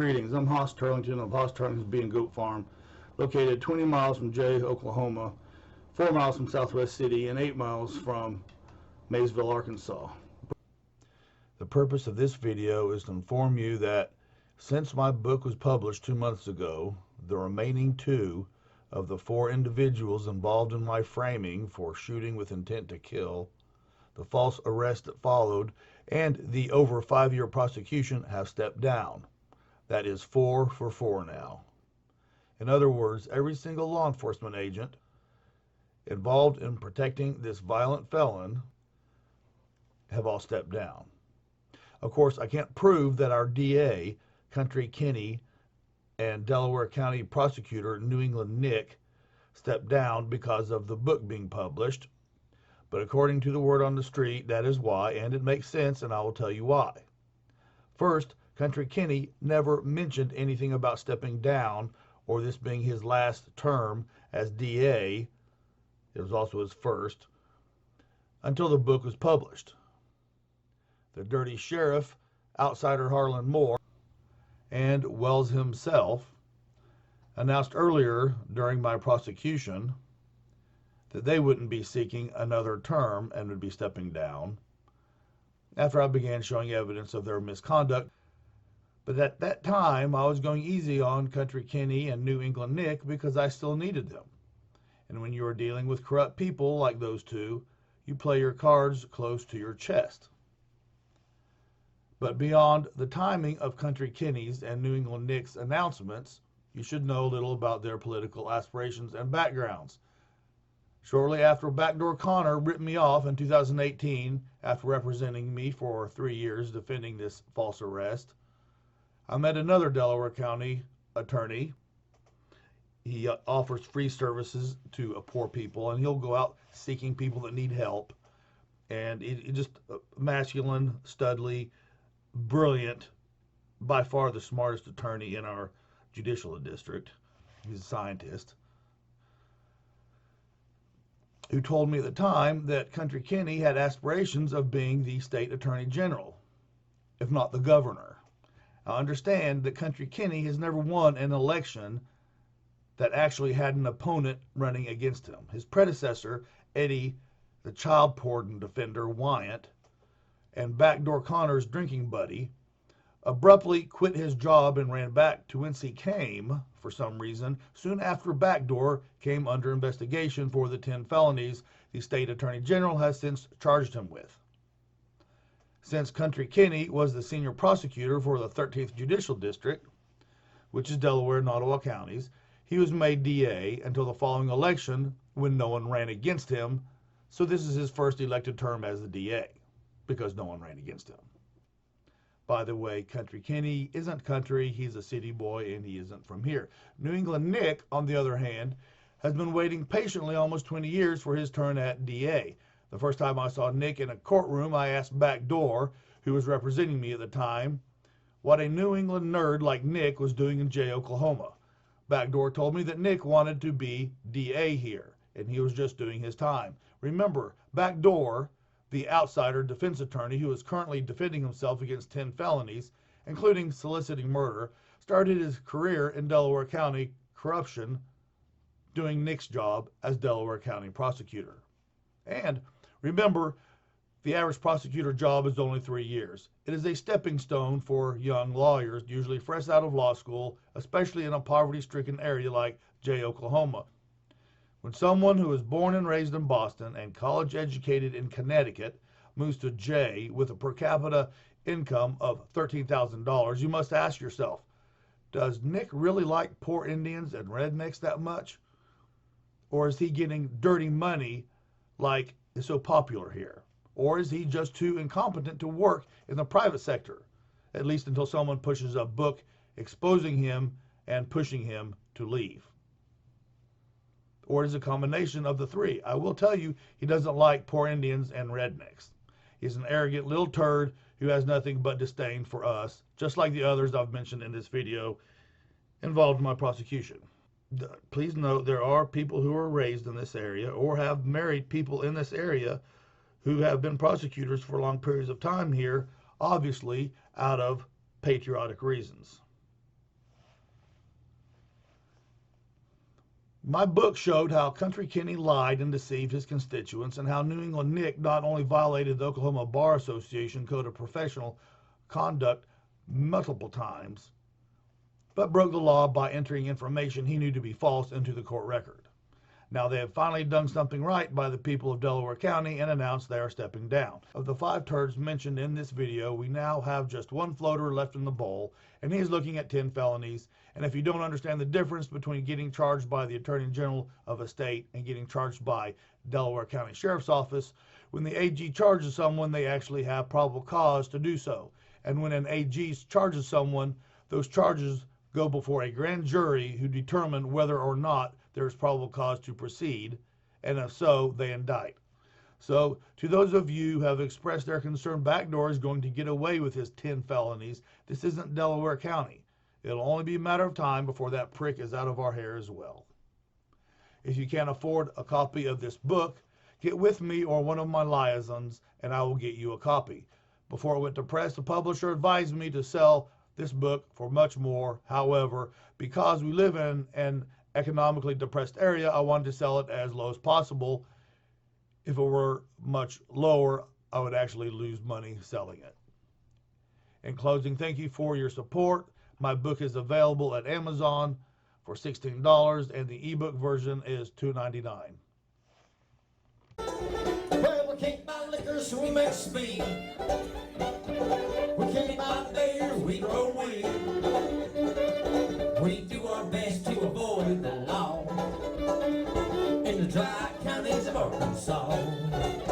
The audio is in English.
Greetings, I'm Hoss Turlington of Hoss Turlington's Bee and Goat Farm, located 20 miles from Jay, Oklahoma, 4 miles from Southwest City, and 8 miles from Maysville, Arkansas. The purpose of this video is to inform you that since my book was published 2 months ago, the remaining 2 of the 4 individuals involved in my framing for shooting with intent to kill, the false arrest that followed, and the over 5-year prosecution have stepped down. That is 4 for 4 now. In other words, every single law enforcement agent involved in protecting this violent felon have all stepped down. Of course, I can't prove that our DA, Country Kenny, and Delaware County Prosecutor England Nic stepped down because of the book being published, but according to the word on the street, that is why, and it makes sense, and I will tell you why. First, Country Kenny never mentioned anything about stepping down or this being his last term as DA. It was also his first, until the book was published. The dirty sheriff, outsider Harlan Moore, and Wells himself announced earlier during my prosecution that they wouldn't be seeking another term and would be stepping down after I began showing evidence of their misconduct. But at that time, I was going easy on Country Kenny and England Nic because I still needed them. And when you are dealing with corrupt people like those two, you play your cards close to your chest. But beyond the timing of Country Kenny's and England Nic's announcements, you should know little about their political aspirations and backgrounds. Shortly after Backdoor Connor ripped me off in 2018, after representing me for 3 years defending this false arrest, I met another Delaware County attorney. He offers free services to poor people, and he'll go out seeking people that need help. And he's just masculine, studly, brilliant, by far the smartest attorney in our judicial district. He's a scientist, who told me at the time that Country Kenny had aspirations of being the state attorney general, if not the governor. I understand that Country Kenny has never won an election that actually had an opponent running against him. His predecessor, Eddie, the child porn defender Wyatt, and Backdoor Connor's drinking buddy, abruptly quit his job and ran back to whence he came, for some reason, soon after Backdoor came under investigation for the 10 felonies the state attorney general has since charged him with. Since Country Kenny was the senior prosecutor for the 13th Judicial District, which is Delaware and Ottawa counties, he was made DA until the following election when no one ran against him, so this is his first elected term as the DA, because no one ran against him. By the way, Country Kenny isn't country, he's a city boy, and he isn't from here. England Nic, on the other hand, has been waiting patiently almost 20 years for his turn at DA. The first time I saw Nic in a courtroom, I asked Backdoor, who was representing me at the time, what a New England nerd like Nic was doing in Jay, Oklahoma. Backdoor told me that Nic wanted to be DA here, and he was just doing his time. Remember, Backdoor, the outsider defense attorney who is currently defending himself against 10 felonies, including soliciting murder, started his career in Delaware County corruption, doing Nic's job as Delaware County Prosecutor. And remember, the average prosecutor job is only 3 years. It is a stepping stone for young lawyers, usually fresh out of law school, especially in a poverty-stricken area like Jay, Oklahoma. When someone who is born and raised in Boston and college-educated in Connecticut moves to Jay with a per capita income of $13,000, you must ask yourself, does Nic really like poor Indians and rednecks that much? Or is he getting dirty money like is so popular here? Or is he just too incompetent to work in the private sector, at least until someone pushes a book exposing him and pushing him to leave? Or is it a combination of the three? I will tell you, he doesn't like poor Indians and rednecks. He's an arrogant little turd who has nothing but disdain for us, just like the others I've mentioned in this video involved in my prosecution. Please note, there are people who are raised in this area or have married people in this area who have been prosecutors for long periods of time here, obviously out of patriotic reasons. My book showed how Country Kenny lied and deceived his constituents, and how New England Nic not only violated the Oklahoma Bar Association Code of Professional Conduct multiple times, but broke the law by entering information he knew to be false into the court record. Now they have finally done something right by the people of Delaware County and announced they are stepping down. Of the 5 turds mentioned in this video, we now have just 1 floater left in the bowl, and he is looking at 10 felonies. And if you don't understand the difference between getting charged by the Attorney General of a state and getting charged by Delaware County Sheriff's Office, when the AG charges someone, they actually have probable cause to do so. And when an AG charges someone, those charges go before a grand jury who determine whether or not there is probable cause to proceed, and if so, they indict. So, to those of you who have expressed their concern Backdoor is going to get away with his 10 felonies, this isn't Delaware County. It'll only be a matter of time before that prick is out of our hair as well. If you can't afford a copy of this book, get with me or one of my liaisons, and I will get you a copy. Before it went to press, the publisher advised me to sell this book for much more. However, because we live in an economically depressed area, I wanted to sell it as low as possible. If it were much lower, I would actually lose money selling it. In closing, thank you for your support. My book is available at Amazon for $16, and the ebook version is $2.99. Well, we can't buy liquor, so we make speed. We can't buy beer, we grow weed. We do our best to avoid the law in the dry counties of Arkansas.